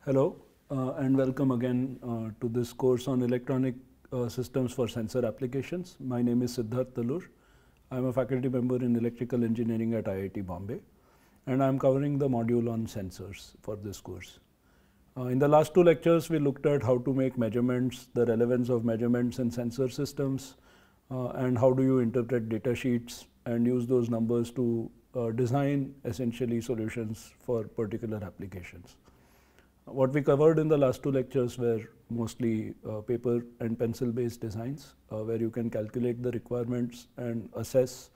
Hello and welcome again to this course on electronic systems for sensor applications. My name is Siddharth. I am a faculty member in electrical engineering at IIT Bombay, and I am covering the module on sensors for this course. In the last two lectures, we looked at how to make measurements, the relevance of measurements in sensor systems, and how do you interpret data sheets and use those numbers to design essentially solutions for particular applications. What we covered in the last two lectures were mostly paper and pencil based designs where you can calculate the requirements and assess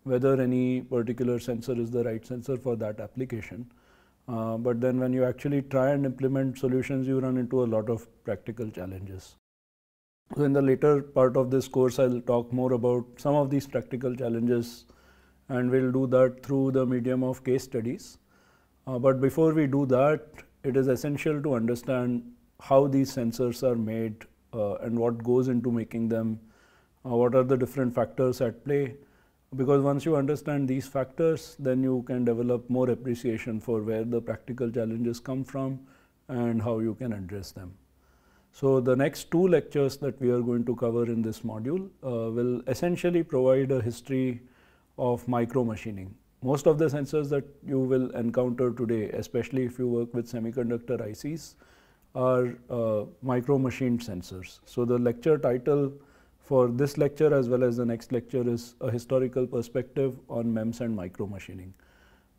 whether any particular sensor is the right sensor for that application. But then when you actually try and implement solutions, you run into a lot of practical challenges. So in the later part of this course, I'll talk more about some of these practical challenges, and we'll do that through the medium of case studies. But before we do that, it is essential to understand how these sensors are made and what goes into making them, what are the different factors at play, because once you understand these factors, then you can develop more appreciation for where the practical challenges come from and how you can address them. So the next two lectures that we are going to cover in this module will essentially provide a history of micro machining. Most of the sensors that you will encounter today, especially if you work with semiconductor ICs, are micro machined sensors. So the lecture title for this lecture as well as the next lecture is a historical perspective on MEMS and micro machining.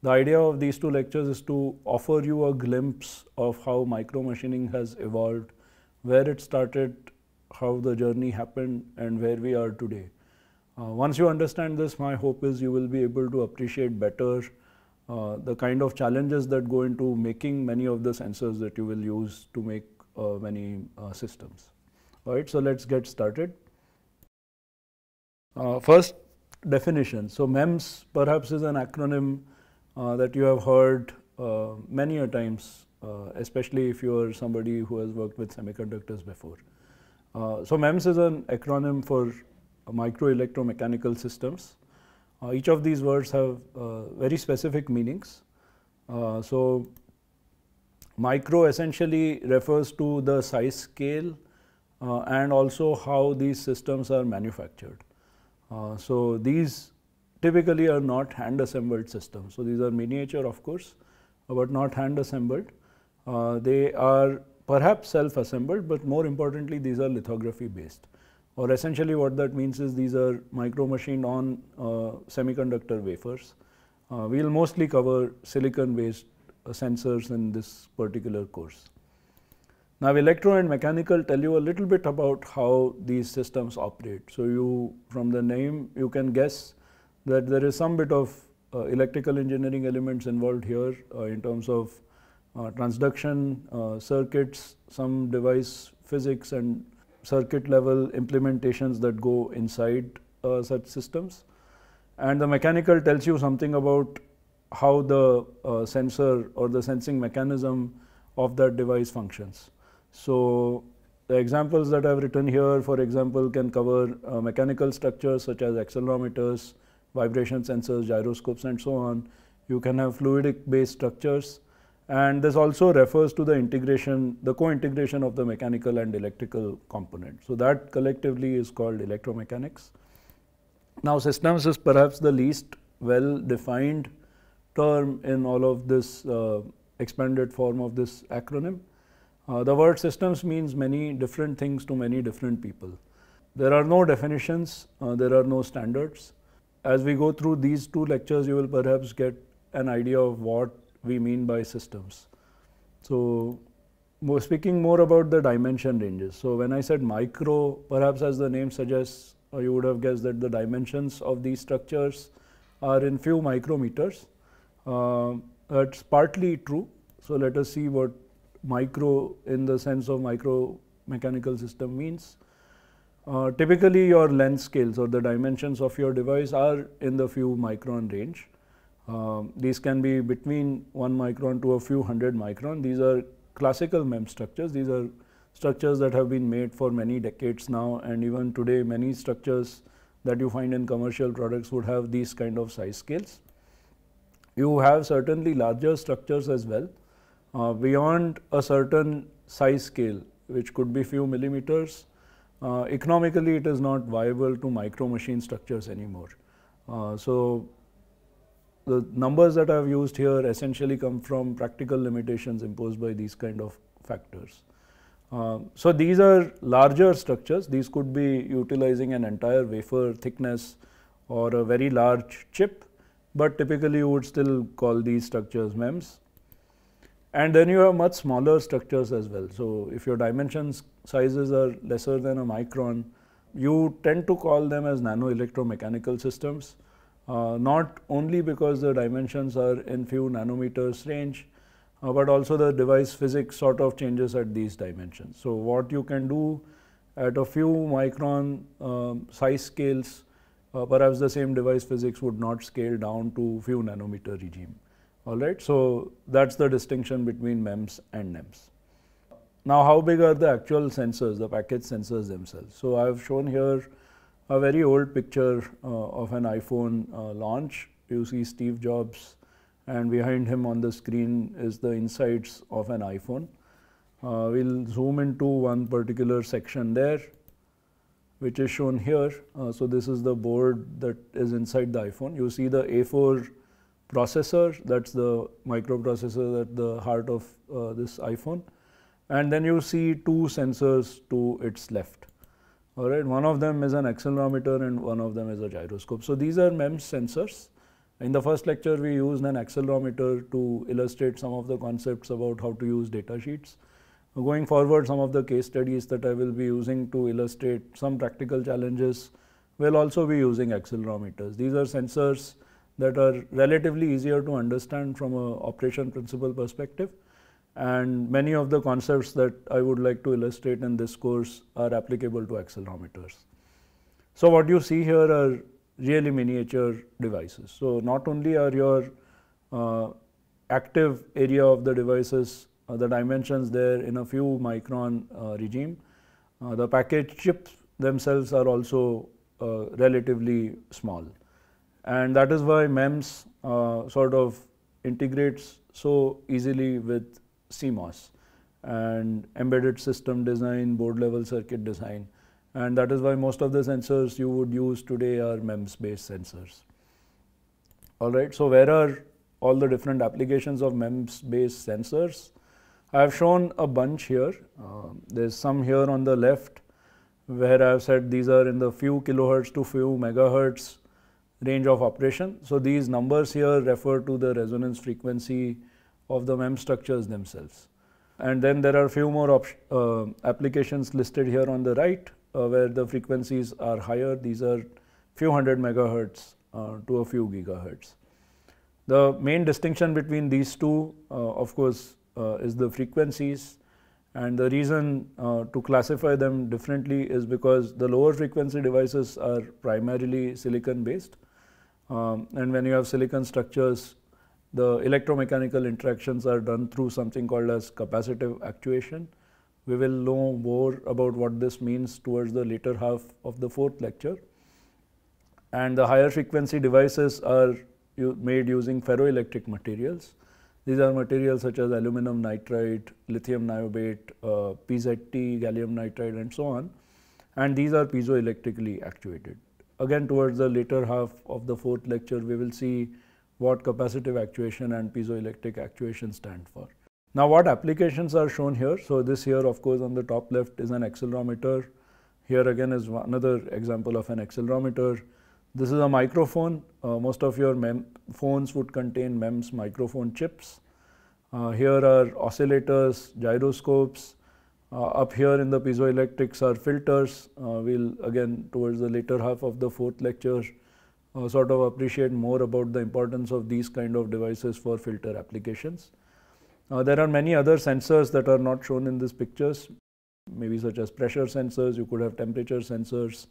The idea of these two lectures is to offer you a glimpse of how micro machining has evolved, where it started, how the journey happened, and where we are today. Once you understand this, my hope is you will be able to appreciate better the kind of challenges that go into making many of the sensors that you will use to make many systems. All right, so let's get started. First, definition. So MEMS perhaps is an acronym that you have heard many a times, especially if you are somebody who has worked with semiconductors before. So MEMS is an acronym for micro electromechanical systems. Each of these words have very specific meanings. So micro essentially refers to the size scale and also how these systems are manufactured. So these typically are not hand assembled systems. So these are miniature, of course, but not hand assembled. They are perhaps self assembled, but more importantly, these are lithography based. Or essentially what that means is these are micro machined on semiconductor wafers. We'll mostly cover silicon based sensors in this particular course. Now electro and mechanical tell you a little bit about how these systems operate. So you, from the name, you can guess that there is some bit of electrical engineering elements involved here in terms of transduction, circuits, some device physics and circuit level implementations that go inside such systems. And the mechanical tells you something about how the sensor or the sensing mechanism of that device functions. So the examples that I have written here, for example, can cover mechanical structures such as accelerometers, vibration sensors, gyroscopes, and so on. You can have fluidic based structures. And this also refers to the integration, the co-integration of the mechanical and electrical component. So that collectively is called electromechanics. Now systems is perhaps the least well defined term in all of this expanded form of this acronym. The word systems means many different things to many different people. There are no definitions, there are no standards. As we go through these two lectures, you will perhaps get an idea of what we mean by systems. So speaking more about the dimension ranges. So when I said micro, perhaps as the name suggests, you would have guessed that the dimensions of these structures are in few micrometers. That's partly true. So let us see what micro in the sense of micro mechanical system means. Typically your length scales or the dimensions of your device are in the few micron range. These can be between 1 micron to a few hundred micron. These are classical MEMS structures. These are structures that have been made for many decades now, and even today many structures that you find in commercial products would have these kind of size scales. You have certainly larger structures as well. Beyond a certain size scale, which could be few millimeters, economically it is not viable to micro machine structures anymore. So the numbers that I have used here essentially come from practical limitations imposed by these kind of factors. So these are larger structures. These could be utilizing an entire wafer thickness or a very large chip, but typically you would still call these structures MEMS. And then you have much smaller structures as well. So if your dimensions sizes are lesser than a micron, you tend to call them as nano electromechanical systems, not only because the dimensions are in few nanometers range, but also the device physics sort of changes at these dimensions. So what you can do at a few micron size scales, perhaps the same device physics would not scale down to few nanometer regime. All right, so that's the distinction between MEMS and NEMS. Now, how big are the actual sensors, the package sensors themselves? So I have shown here a very old picture of an iPhone launch. You see Steve Jobs, and behind him on the screen is the insides of an iPhone. We'll zoom into one particular section there, which is shown here. So this is the board that is inside the iPhone. You see the A4 processor, that's the microprocessor at the heart of this iPhone. And then you see two sensors to its left. All right, one of them is an accelerometer and one of them is a gyroscope. So these are MEMS sensors. In the first lecture, we used an accelerometer to illustrate some of the concepts about how to use data sheets. Going forward, some of the case studies that I will be using to illustrate some practical challenges will also be using accelerometers. These are sensors that are relatively easier to understand from an operation principle perspective, and many of the concepts that I would like to illustrate in this course are applicable to accelerometers. So what you see here are really miniature devices. So not only are your active area of the devices, the dimensions there in a few micron regime, the package chips themselves are also relatively small. And that is why MEMS sort of integrates so easily with CMOS and embedded system design, board level circuit design. And that is why most of the sensors you would use today are MEMS based sensors. All right, so where are all the different applications of MEMS based sensors? I have shown a bunch here. There's some here on the left where I have said these are in the few kilohertz to few megahertz range of operation. So these numbers here refer to the resonance frequency of the MEMS structures themselves. And then there are a few more applications listed here on the right where the frequencies are higher. These are few hundred megahertz to a few gigahertz. The main distinction between these two, of course, is the frequencies. And the reason to classify them differently is because the lower frequency devices are primarily silicon based. And when you have silicon structures, the electromechanical interactions are done through something called as capacitive actuation. We will know more about what this means towards the later half of the fourth lecture. And the higher frequency devices are made using ferroelectric materials. These are materials such as aluminum nitride, lithium niobate, PZT, gallium nitride, and so on. And these are piezoelectrically actuated. Again, towards the later half of the fourth lecture, we will see what capacitive actuation and piezoelectric actuation stand for. Now, what applications are shown here? So this here, of course, on the top left is an accelerometer. Here again is another example of an accelerometer. This is a microphone. Most of your phones would contain MEMS microphone chips. Here are oscillators, gyroscopes. Up here in the piezoelectrics are filters. We'll again towards the later half of the fourth lecture sort of appreciate more about the importance of these kind of devices for filter applications. There are many other sensors that are not shown in these pictures, maybe such as pressure sensors. You could have temperature sensors,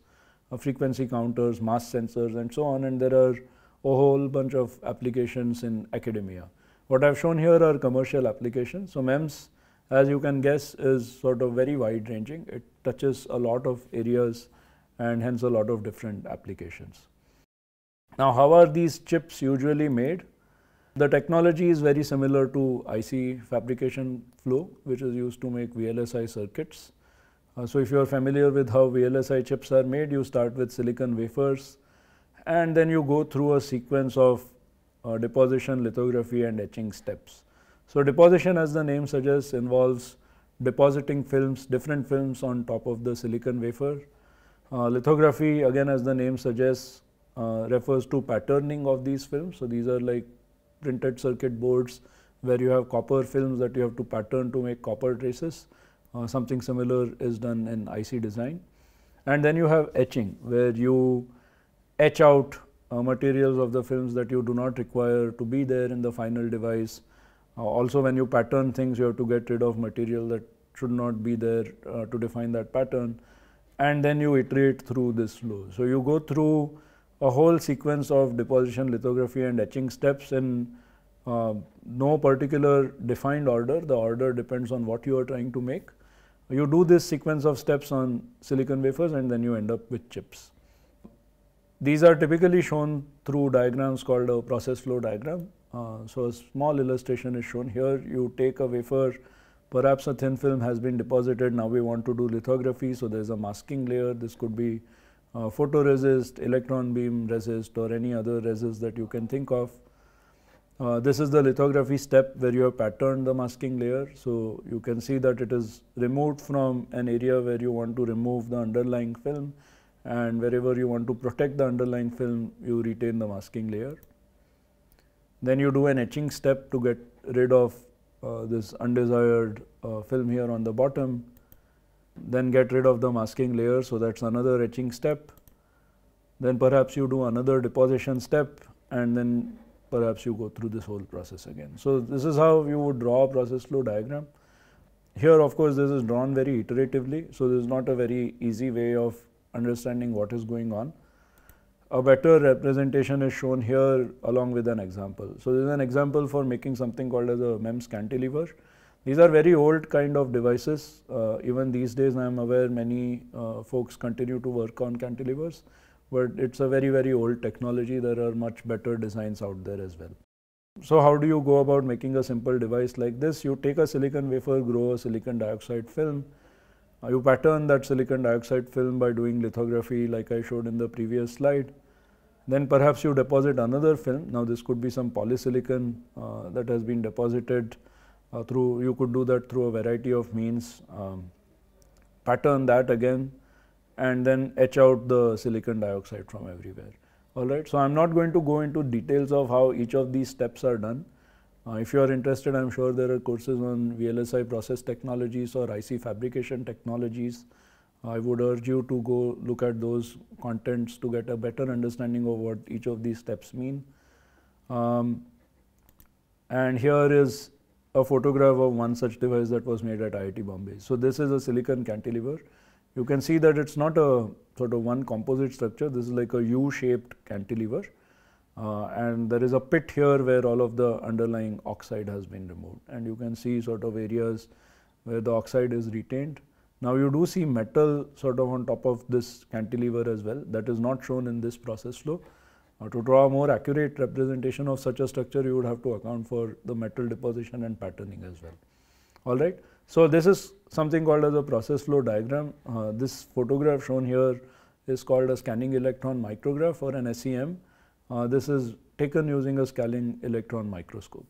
frequency counters, mass sensors, and so on. And there are a whole bunch of applications in academia. What I've shown here are commercial applications. So MEMS, as you can guess, is sort of very wide ranging. It touches a lot of areas and hence a lot of different applications. Now, how are these chips usually made? The technology is very similar to IC fabrication flow, which is used to make VLSI circuits. So if you are familiar with how VLSI chips are made, you start with silicon wafers and then you go through a sequence of deposition, lithography and etching steps. So deposition, as the name suggests, involves depositing films, different films on top of the silicon wafer. Lithography, again as the name suggests, refers to patterning of these films. So these are like printed circuit boards where you have copper films that you have to pattern to make copper traces. Something similar is done in IC design. And then you have etching, where you etch out materials of the films that you do not require to be there in the final device. Also, when you pattern things, you have to get rid of material that should not be there to define that pattern. And then you iterate through this flow. So you go through a whole sequence of deposition, lithography and etching steps in no particular defined order. The order depends on what you are trying to make. You do this sequence of steps on silicon wafers and then you end up with chips. These are typically shown through diagrams called a process flow diagram. So a small illustration is shown here. You take a wafer, perhaps a thin film has been deposited. Now we want to do lithography. So there is a masking layer. This could be photoresist, electron beam resist or any other resist that you can think of. This is the lithography step where you have patterned the masking layer. So you can see that it is removed from an area where you want to remove the underlying film, and wherever you want to protect the underlying film, you retain the masking layer. Then you do an etching step to get rid of this undesired film here on the bottom. Then get rid of the masking layer, so that's another etching step. Then perhaps you do another deposition step and then perhaps you go through this whole process again. So this is how you would draw a process flow diagram. Here of course this is drawn very iteratively, so this is not a very easy way of understanding what is going on. A better representation is shown here along with an example. So this is an example for making something called as a MEMS cantilever. These are very old kind of devices. Even these days I am aware many folks continue to work on cantilevers, but it's a very, very old technology. There are much better designs out there as well. So how do you go about making a simple device like this? You take a silicon wafer, grow a silicon dioxide film. You pattern that silicon dioxide film by doing lithography like I showed in the previous slide. Then perhaps you deposit another film. Now this could be some polysilicon that has been deposited you could do that through a variety of means. Pattern that again and then etch out the silicon dioxide from everywhere. Alright, so I am not going to go into details of how each of these steps are done. If you are interested, I am sure there are courses on VLSI process technologies or IC fabrication technologies. I would urge you to go look at those contents to get a better understanding of what each of these steps mean. And here is a photograph of one such device that was made at IIT Bombay. So this is a silicon cantilever. You can see that it's not a sort of one composite structure. This is like a U-shaped cantilever. And there is a pit here where all of the underlying oxide has been removed. And you can see sort of areas where the oxide is retained. Now you do see metal sort of on top of this cantilever as well. That is not shown in this process flow. To draw a more accurate representation of such a structure, you would have to account for the metal deposition and patterning as well. Alright. So this is something called as a process flow diagram. This photograph shown here is called a scanning electron micrograph or an SEM. This is taken using a scanning electron microscope.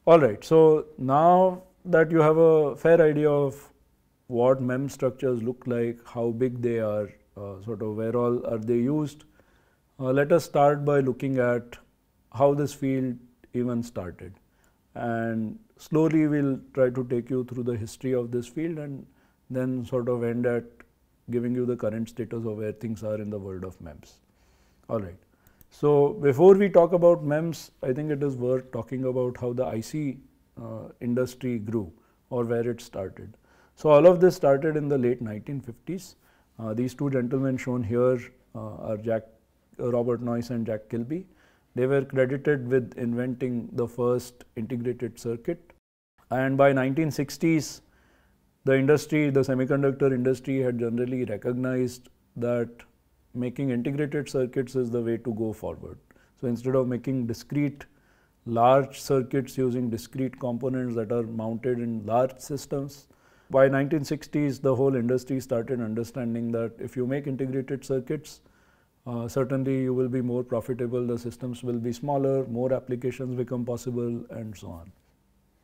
Alright, so now that you have a fair idea of what MEMS structures look like, how big they are, sort of where all are they used, let us start by looking at how this field even started. And slowly we'll try to take you through the history of this field and then sort of end at giving you the current status of where things are in the world of MEMS. Alright. So before we talk about MEMS, I think it is worth talking about how the IC industry grew or where it started. So all of this started in the late 1950s. These two gentlemen shown here are Robert Noyce and Jack Kilby. They were credited with inventing the first integrated circuit. And by 1960s, the industry, the semiconductor industry had generally recognized that making integrated circuits is the way to go forward. So instead of making discrete large circuits using discrete components that are mounted in large systems. By 1960s, the whole industry started understanding that if you make integrated circuits, certainly you will be more profitable, the systems will be smaller, more applications become possible, and so on.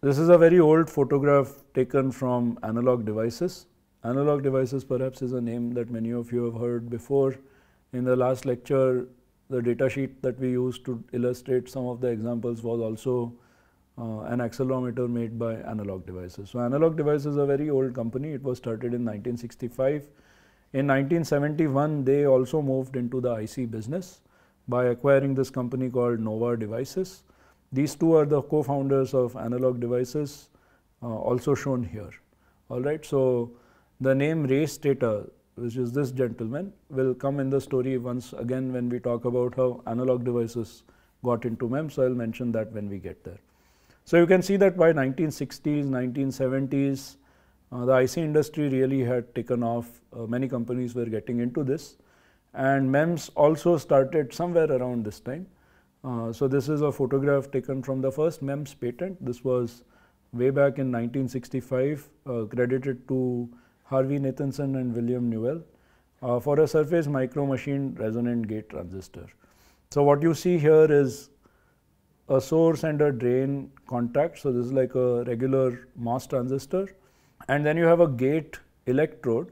This is a very old photograph taken from analog devices. Analog devices perhaps is a name that many of you have heard before. In the last lecture, the data sheet that we used to illustrate some of the examples was also an accelerometer made by Analog Devices. So Analog Devices is a very old company. It was started in 1965. In 1971, they also moved into the IC business by acquiring this company called Nova Devices. These two are the co-founders of Analog Devices, also shown here. All right. So the name Ray Stater, which is this gentleman, will come in the story once again when we talk about how Analog Devices got into MEMS. So I'll mention that when we get there. So you can see that by 1960s, 1970s, the IC industry really had taken off. Many companies were getting into this, and MEMS also started somewhere around this time. So this is a photograph taken from the first MEMS patent. This was way back in 1965, credited to Harvey Nathanson and William Newell for a surface micro machined resonant gate transistor. So what you see here is a source and a drain contact. So this is like a regular MOS transistor, and then you have a gate electrode,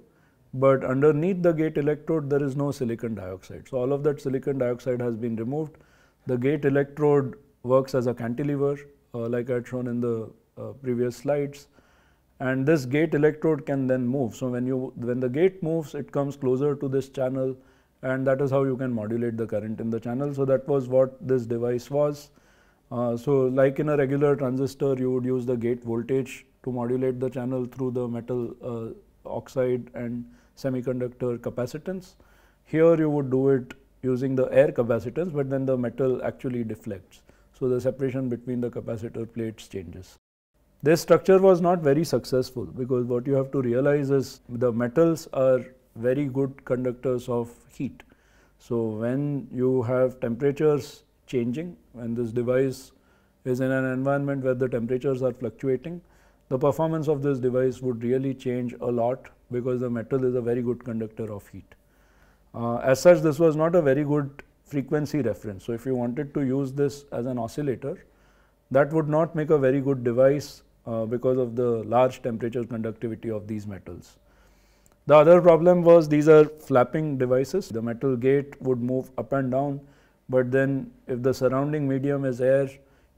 but underneath the gate electrode there is no silicon dioxide. So all of that silicon dioxide has been removed. The gate electrode works as a cantilever, like I had shown in the previous slides, and this gate electrode can then move. So when the gate moves, it comes closer to this channel, and that is how you can modulate the current in the channel. So that was what this device was. So like in a regular transistor, you would use the gate voltage to modulate the channel through the metal oxide and semiconductor capacitance. Here you would do it using the air capacitance, but then the metal actually deflects. So the separation between the capacitor plates changes. This structure was not very successful because what you have to realize is the metals are very good conductors of heat. So when you have temperatures changing, when this device is in an environment where the temperatures are fluctuating, the performance of this device would really change a lot because the metal is a very good conductor of heat. As such, this was not a very good frequency reference. So if you wanted to use this as an oscillator, that would not make a very good device because of the large temperature conductivity of these metals. The other problem was these are flapping devices. The metal gate would move up and down, but then if the surrounding medium is air,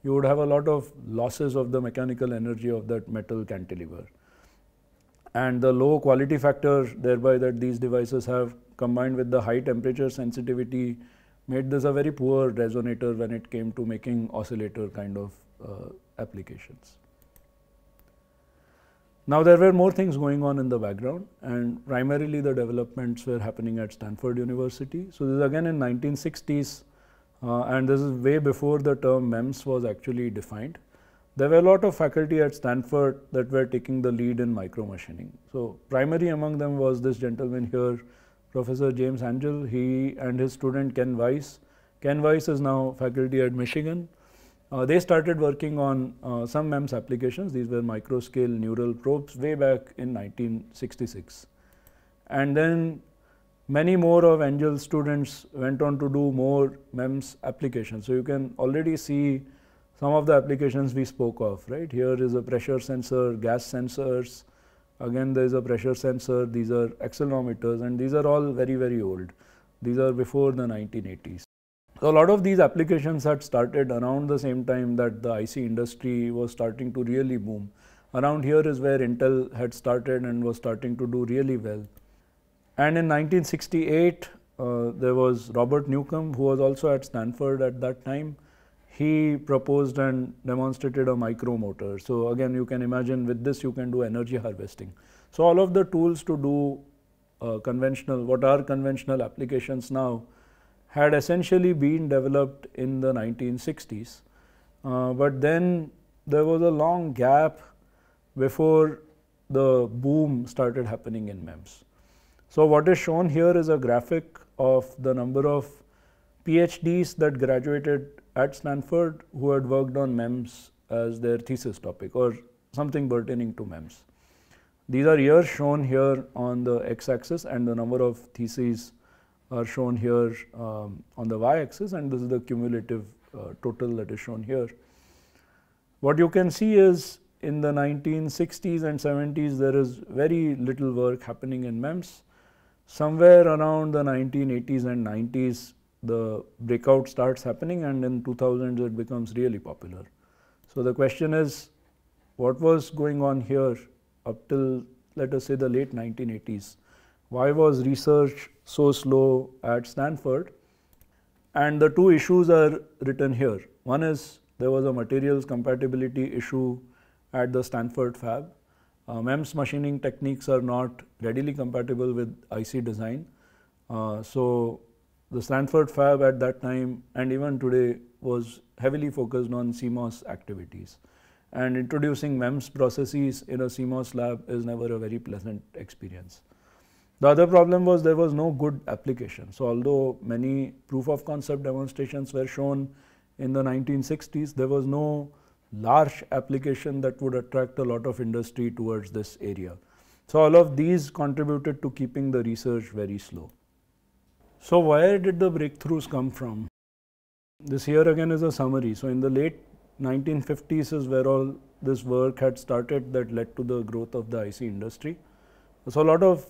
you would have a lot of losses of the mechanical energy of that metal cantilever. And the low quality factor thereby that these devices have, combined with the high temperature sensitivity, made this a very poor resonator when it came to making oscillator kind of applications. Now there were more things going on in the background, and primarily the developments were happening at Stanford University. So this is again in 1960s, and this is way before the term MEMS was actually defined. There were a lot of faculty at Stanford that were taking the lead in micro machining. So primary among them was this gentleman here, Professor James Angel. He and his student Ken Weiss. Ken Weiss is now faculty at Michigan. They started working on some MEMS applications. These were micro-scale neural probes way back in 1966. And then many more of Angel's students went on to do more MEMS applications. So you can already see some of the applications we spoke of, right? Here is a pressure sensor, gas sensors. Again, there is a pressure sensor. These are accelerometers, and these are all very, very old. These are before the 1980s. So a lot of these applications had started around the same time that the IC industry was starting to really boom. Around here is where Intel had started and was starting to do really well. And in 1968, there was Robert Newcomb, who was also at Stanford at that time. He proposed and demonstrated a micromotor. So again, you can imagine with this you can do energy harvesting. So all of the tools to do what are conventional applications now had essentially been developed in the 1960s. But then there was a long gap before the boom started happening in MEMS. So what is shown here is a graphic of the number of PhDs that graduated at Stanford who had worked on MEMS as their thesis topic or something pertaining to MEMS. These are years shown here on the x-axis, and the number of theses are shown here on the y-axis, and this is the cumulative total that is shown here. What you can see is in the 1960s and 70s there is very little work happening in MEMS. Somewhere around the 1980s and 90s the breakout starts happening, and in 2000s it becomes really popular. So the question is, what was going on here up till, let us say, the late 1980s? Why was research so slow at Stanford? And the two issues are written here. One is there was a materials compatibility issue at the Stanford fab. MEMS machining techniques are not readily compatible with IC design. So the Stanford fab at that time and even today was heavily focused on CMOS activities. And introducing MEMS processes in a CMOS lab is never a very pleasant experience. The other problem was there was no good application. So although many proof of concept demonstrations were shown in the 1960s, there was no large application that would attract a lot of industry towards this area. So all of these contributed to keeping the research very slow. So where did the breakthroughs come from? This here again is a summary. So in the late 1950s is where all this work had started that led to the growth of the IC industry. So a lot of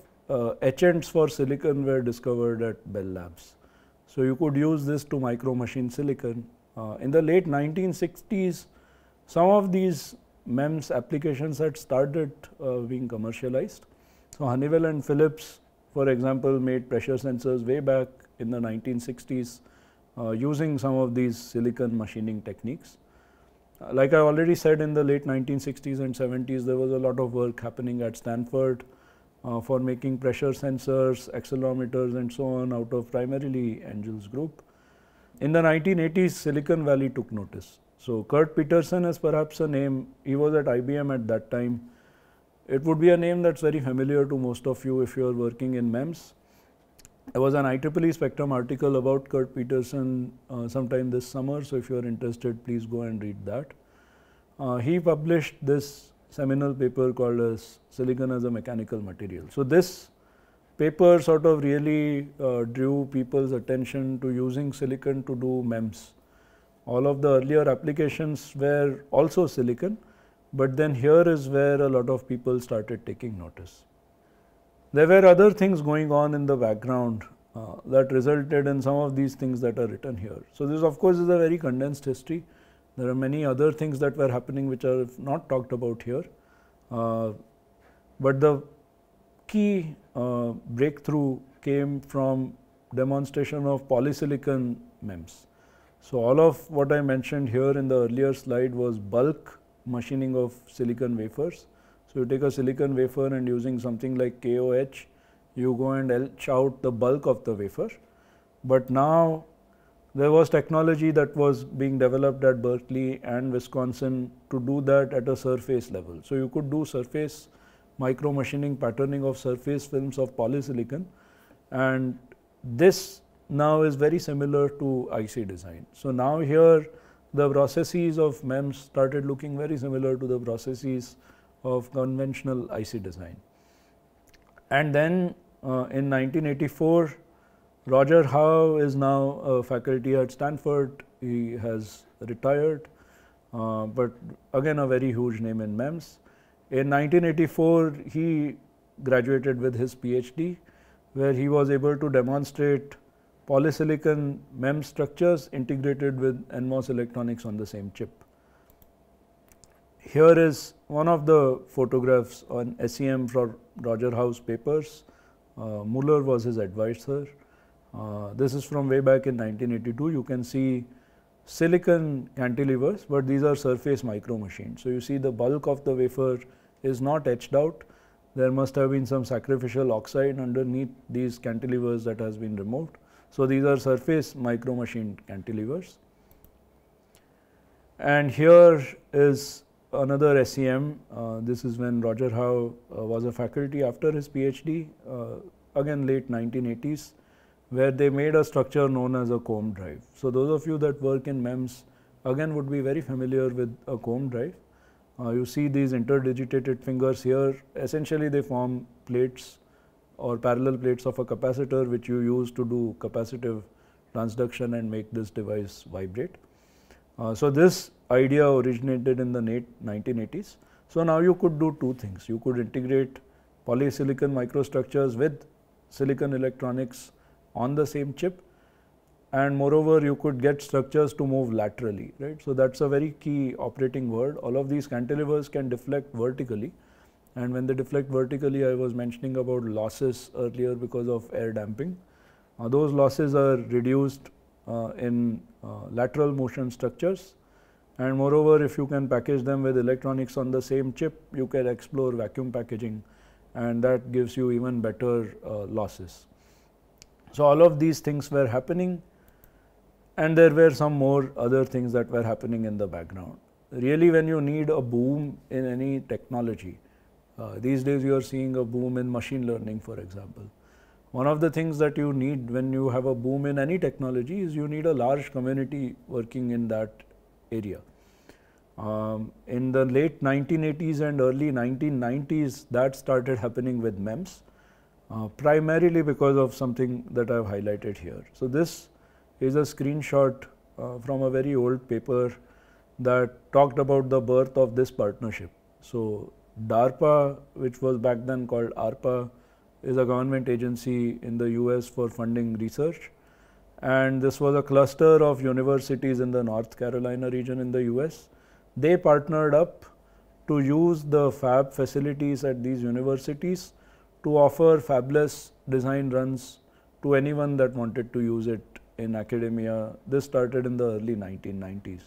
etchants for silicon were discovered at Bell Labs. So you could use this to micro machine silicon. In the late 1960s, some of these MEMS applications had started being commercialized. So Honeywell and Philips, for example, made pressure sensors way back in the 1960s using some of these silicon machining techniques. Like I already said, in the late 1960s and 70s, there was a lot of work happening at Stanford for making pressure sensors, accelerometers and so on out of primarily Engel's group. In the 1980s, Silicon Valley took notice. So Kurt Peterson is perhaps a name. He was at IBM at that time. It would be a name that's very familiar to most of you if you are working in MEMS. There was an IEEE Spectrum article about Kurt Peterson sometime this summer, so if you are interested, please go and read that. He published this seminal paper called as Silicon as a Mechanical Material. So this paper sort of really drew people's attention to using silicon to do MEMS. All of the earlier applications were also silicon, but then here is where a lot of people started taking notice. There were other things going on in the background that resulted in some of these things that are written here. So this of course is a very condensed history. There are many other things that were happening which are not talked about here. But the key breakthrough came from demonstration of polysilicon MEMS. So all of what I mentioned here in the earlier slide was bulk machining of silicon wafers. So you take a silicon wafer and using something like KOH, you go and etch out the bulk of the wafer. But now there was technology that was being developed at Berkeley and Wisconsin to do that at a surface level. So you could do surface micro machining, patterning of surface films of polysilicon, and this now is very similar to IC design. So now here the processes of MEMS started looking very similar to the processes of conventional IC design. And then in 1984, Roger Howe is now a faculty at Stanford. He has retired, but again a very huge name in MEMS. In 1984, he graduated with his PhD, where he was able to demonstrate polysilicon MEMS structures integrated with NMOS electronics on the same chip. Here is one of the photographs on SEM for Roger Howe's papers. Muller was his advisor. This is from way back in 1982. You can see silicon cantilevers, but these are surface micro machined. So you see the bulk of the wafer is not etched out. There must have been some sacrificial oxide underneath these cantilevers that has been removed. So these are surface micro machined cantilevers. And here is another SEM. This is when Roger Howe was a faculty after his PhD, again late 1980s, where they made a structure known as a comb drive. So those of you that work in MEMS again would be very familiar with a comb drive. You see these interdigitated fingers here, essentially they form plates or parallel plates of a capacitor which you use to do capacitive transduction and make this device vibrate. So this idea originated in the late 1980s. So now you could do two things. You could integrate polysilicon microstructures with silicon electronics on the same chip, and moreover you could get structures to move laterally, right. So that's a very key operating word. All of these cantilevers can deflect vertically, and when they deflect vertically, I was mentioning about losses earlier because of air damping. Those losses are reduced in lateral motion structures, and moreover if you can package them with electronics on the same chip, you can explore vacuum packaging, and that gives you even better losses. So all of these things were happening, and there were some more other things that were happening in the background. Really, when you need a boom in any technology, these days you are seeing a boom in machine learning, for example. One of the things that you need when you have a boom in any technology is you need a large community working in that area. In the late 1980s and early 1990s, that started happening with MEMS, primarily because of something that I have highlighted here. So this is a screenshot from a very old paper that talked about the birth of this partnership. So DARPA, which was back then called ARPA, is a government agency in the US for funding research, and this was a cluster of universities in the North Carolina region in the US. They partnered up to use the fab facilities at these universities to offer fabless design runs to anyone that wanted to use it in academia. This started in the early 1990s.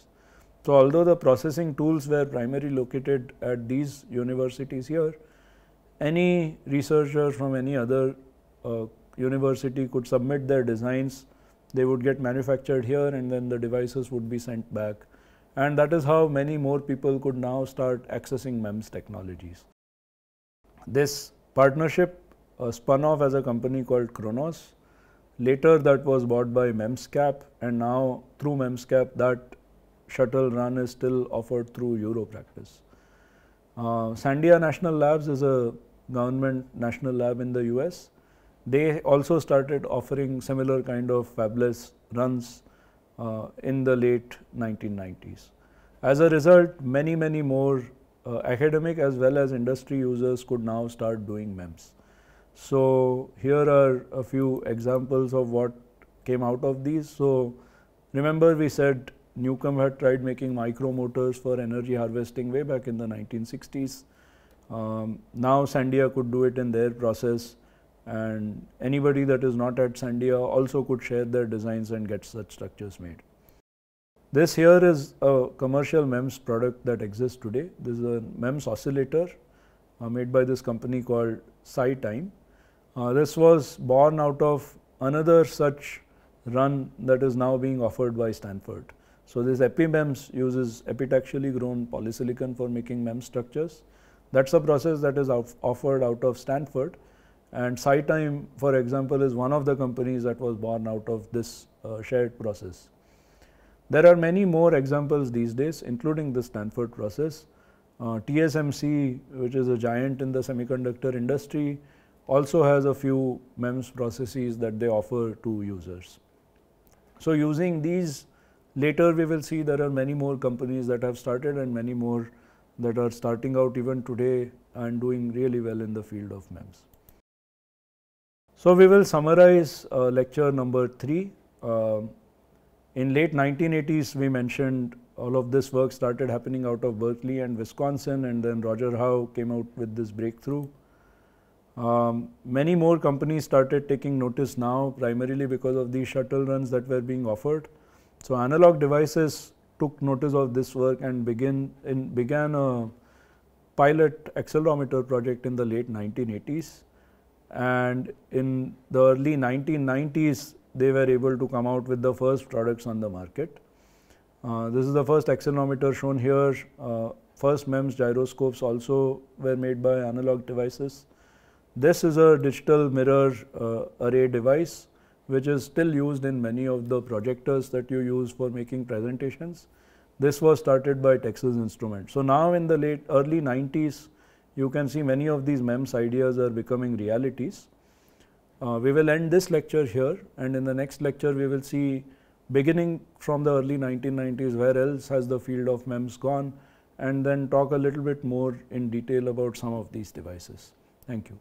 So although the processing tools were primarily located at these universities here, any researcher from any other university could submit their designs, they would get manufactured here, and then the devices would be sent back. And that is how many more people could now start accessing MEMS technologies. This partnership spun off as a company called Kronos. Later that was bought by MEMSCAP, and now through MEMSCAP that shuttle run is still offered through Europractice. Sandia National Labs is a government national lab in the US. They also started offering similar kind of fabless runs in the late 1990s. As a result, many more academic as well as industry users could now start doing MEMS. So here are a few examples of what came out of these. So remember we said Newcomb had tried making micromotors for energy harvesting way back in the 1960s. Now Sandia could do it in their process, and anybody that is not at Sandia also could share their designs and get such structures made. This here is a commercial MEMS product that exists today. This is a MEMS oscillator made by this company called SciTime. This was born out of another such run that is now being offered by Stanford. So this EpiMEMS uses epitaxially grown polysilicon for making MEMS structures. That's a process that is offered out of Stanford, and SciTime, for example, is one of the companies that was born out of this shared process. There are many more examples these days, including the Stanford process. TSMC, which is a giant in the semiconductor industry, also has a few MEMS processes that they offer to users. So using these, later we will see there are many more companies that have started and many more that are starting out even today and doing really well in the field of MEMS. So we will summarize lecture number 3. In late 1980s, we mentioned all of this work started happening out of Berkeley and Wisconsin, and then Roger Howe came out with this breakthrough. Many more companies started taking notice now, primarily because of these shuttle runs that were being offered. So Analog Devices took notice of this work and began a pilot accelerometer project in the late 1980s. And in the early 1990s, they were able to come out with the first products on the market. This is the first accelerometer shown here. First MEMS gyroscopes also were made by Analog Devices. This is a digital mirror array device which is still used in many of the projectors that you use for making presentations. This was started by Texas Instruments. So now in the early 90s, you can see many of these MEMS ideas are becoming realities. We will end this lecture here, and in the next lecture we will see, beginning from the early 1990s, where else has the field of MEMS gone, and then talk a little bit more in detail about some of these devices. Thank you.